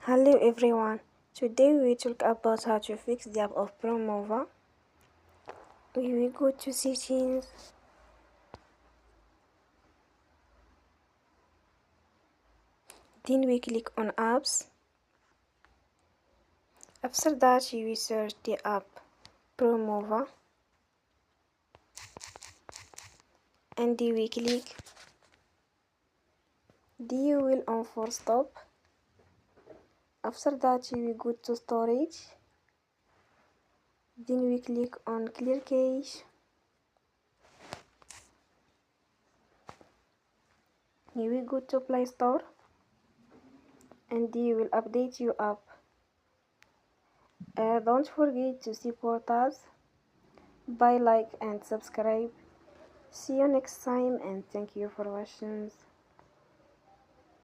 Hello everyone, today we talk about how to fix the app of Promova. We will go to settings, then we click on apps. After that you will search the app Promova and you will click you will on for stop. After that you will go to storage, then we click on clear cache. You will go to Play Store and you will update your app. Don't forget to support us by like and subscribe. See you next time and thank you for watching.